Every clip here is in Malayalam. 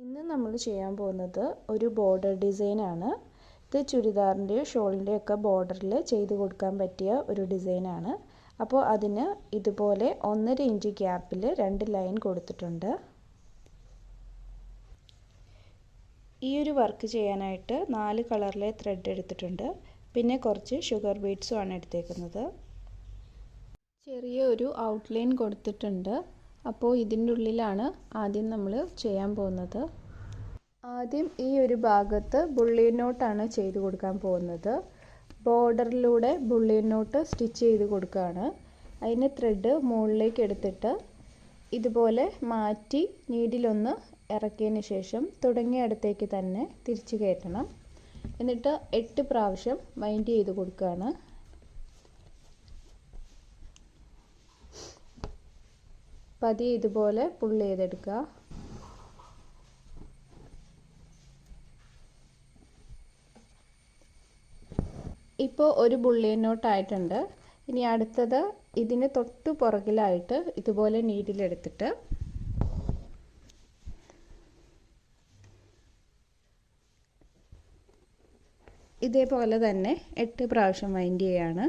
ഇന്ന് നമ്മൾ ചെയ്യാൻ പോകുന്നത് ഒരു ബോർഡർ ഡിസൈനാണ്. ഇത് ചുരിദാറിൻ്റെയോ ഷോളിൻ്റെയോ ഒക്കെ ബോർഡറിൽ ചെയ്ത് കൊടുക്കാൻ പറ്റിയ ഒരു ഡിസൈനാണ്. അപ്പോൾ അതിന് ഇതുപോലെ 1.5 ഇഞ്ച് ഗ്യാപ്പിൽ 2 ലൈൻ കൊടുത്തിട്ടുണ്ട്. ഈ ഒരു വർക്ക് ചെയ്യാനായിട്ട് 4 കളറിലെ ത്രെഡ് എടുത്തിട്ടുണ്ട്. പിന്നെ കുറച്ച് ഷുഗർ ബീഡ്സും ആണ് എടുത്തേക്കുന്നത്. ചെറിയ ഒരു ഔട്ട്ലൈൻ കൊടുത്തിട്ടുണ്ട്. അപ്പോൾ ഇതിൻ്റെ ഉള്ളിലാണ് ആദ്യം നമ്മൾ ചെയ്യാൻ പോകുന്നത്. ആദ്യം ഈ ഒരു ഭാഗത്ത് ബുള്ളിയൻ നോട്ടാണ് ചെയ്ത് കൊടുക്കാൻ പോകുന്നത്. ബോർഡറിലൂടെ ബുള്ളിയൻ നോട്ട് സ്റ്റിച്ച് ചെയ്ത് കൊടുക്കുകയാണ്. അതിന് ത്രെഡ് മുകളിലേക്ക് എടുത്തിട്ട് ഇതുപോലെ മാറ്റി നീഡിലൊന്ന് ഇറക്കിയതിന് ശേഷം തുടങ്ങിയ അടുത്തേക്ക് തന്നെ തിരിച്ച് കയറ്റണം. എന്നിട്ട് 8 പ്രാവശ്യം വൈൻഡ് ചെയ്ത് കൊടുക്കുകയാണ്. പതിയെ ഇതുപോലെ പുള്ള് ചെയ്തെടുക്കുക. ഇപ്പോൾ ഒരു ബുള്ളിയൻ നോട്ട് ആയിട്ടുണ്ട്. ഇനി അടുത്തത് ഇതിന് തൊട്ട് പുറകിലായിട്ട് ഇതുപോലെ നീഡിലെടുത്തിട്ട് ഇതേപോലെ തന്നെ 8 പ്രാവശ്യം വൈൻഡ് ചെയ്യാണ്.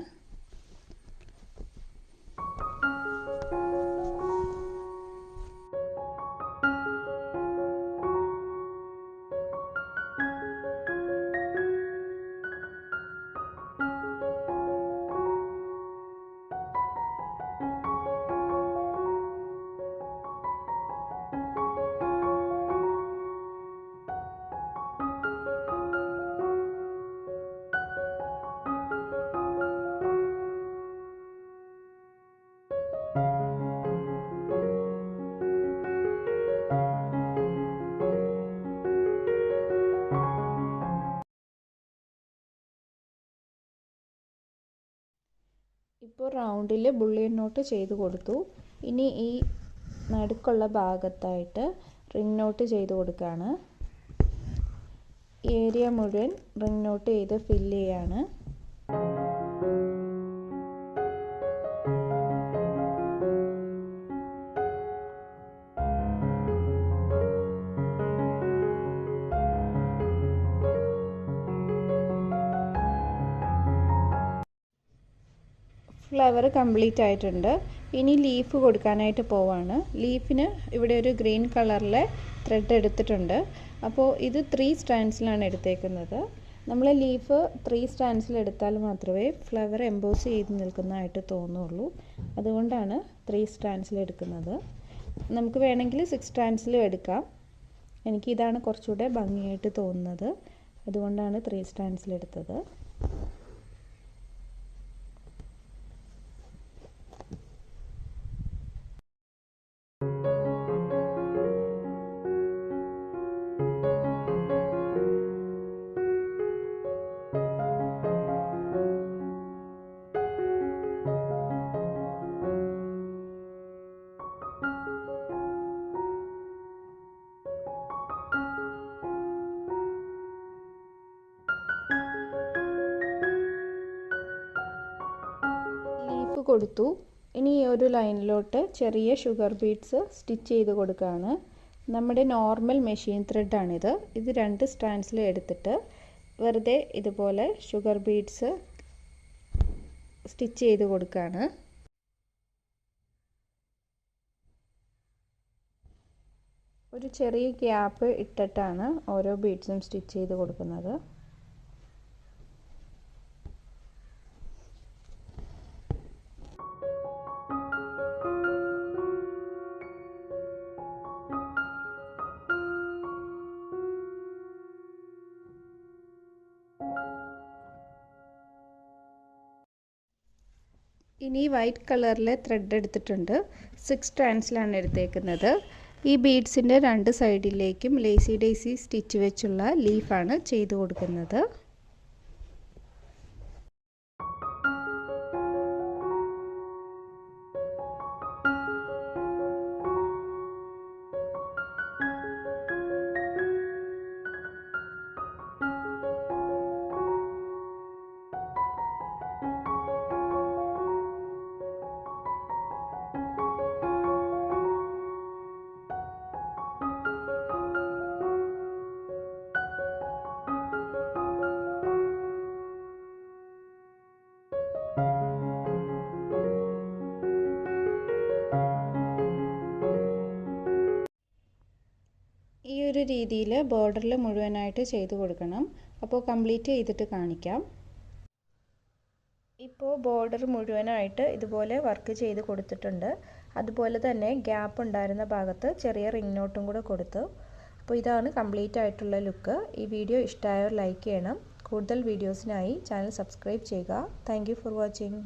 ഇപ്പോൾ റൗണ്ടിൽ ബുള്ളിയൻ നോട്ട് ചെയ്ത് കൊടുത്തു. ഇനി ഈ നടുക്കുള്ള ഭാഗത്തായിട്ട് റിംഗ് നോട്ട് ചെയ്ത് കൊടുക്കുകയാണ്. ഏരിയ മുഴുവൻ റിംഗ് നോട്ട് ചെയ്ത് ഫില്ല് ചെയ്യാണ്. ഫ്ലവർ കംപ്ലീറ്റ് ആയിട്ടുണ്ട്. ഇനി ലീഫ് കൊടുക്കാനായിട്ട് പോവാണ്. ലീഫിന് ഇവിടെ ഒരു ഗ്രീൻ കളറിലെ ത്രെഡ് എടുത്തിട്ടുണ്ട്. അപ്പോൾ ഇത് 3 സ്റ്റാൻഡ്സിലാണ് എടുത്തേക്കുന്നത്. നമ്മൾ ലീഫ് 3 സ്റ്റാൻഡ്സിൽ എടുത്താൽ മാത്രമേ ഫ്ലവർ എംബോസ് ചെയ്ത് നിൽക്കുന്നതായിട്ട് തോന്നുള്ളൂ. അതുകൊണ്ടാണ് 3 സ്റ്റാൻഡ്സിൽ എടുക്കുന്നത്. നമുക്ക് വേണമെങ്കിൽ 6 സ്റ്റാൻഡ്സിലും എടുക്കാം. എനിക്കിതാണ് കുറച്ചുകൂടെ ഭംഗിയായിട്ട് തോന്നുന്നത്. അതുകൊണ്ടാണ് 3 സ്റ്റാൻഡ്സിൽ എടുത്തത്. കൊടുത്തു. ഇനി ഈ ഒരു ലൈനിലോട്ട് ചെറിയ ഷുഗർ ബീഡ്സ് സ്റ്റിച്ച് ചെയ്ത് കൊടുക്കുകയാണ്. നമ്മുടെ നോർമൽ മെഷീൻ ത്രെഡാണിത്. ഇത് 2 സ്റ്റാൻഡ്സിൽ എടുത്തിട്ട് വെറുതെ ഇതുപോലെ ഷുഗർ ബീഡ്സ് സ്റ്റിച്ച് ചെയ്ത് കൊടുക്കുകയാണ്. ഒരു ചെറിയ ഗ്യാപ്പ് ഇട്ടിട്ടാണ് ഓരോ ബീഡ്സും സ്റ്റിച്ച് ചെയ്ത് കൊടുക്കുന്നത്. ഇനി വൈറ്റ് കളറിലെ ത്രെഡ് എടുത്തിട്ടുണ്ട്. 6 സ്റ്റാൻഡ്സിലാണ് എടുത്തേക്കുന്നത്. ഈ ബീഡ്സിൻ്റെ 2 സൈഡിലേക്കും ലേസി ഡേസി സ്റ്റിച്ച് വെച്ചുള്ള ലീഫാണ് ചെയ്ത് കൊടുക്കുന്നത്. രീതിയിൽ ബോർഡറിൽ മുഴുവനായിട്ട് ചെയ്ത് കൊടുക്കണം. അപ്പോൾ കംപ്ലീറ്റ് ചെയ്തിട്ട് കാണിക്കാം. ഇപ്പോൾ ബോർഡർ മുഴുവനായിട്ട് ഇതുപോലെ വർക്ക് ചെയ്ത് കൊടുത്തിട്ടുണ്ട്. അതുപോലെ തന്നെ ഗ്യാപ്പ് ഉണ്ടായിരുന്ന ഭാഗത്ത് ചെറിയ റിംഗ് നോട്ടും കൂടെ കൊടുത്തു. അപ്പോൾ ഇതാണ് കംപ്ലീറ്റ് ആയിട്ടുള്ള ലുക്ക്. ഈ വീഡിയോ ഇഷ്ടമായവർ ലൈക്ക് ചെയ്യണം. കൂടുതൽ വീഡിയോസിനായി ചാനൽ സബ്സ്ക്രൈബ് ചെയ്യുക. Thank you for watching.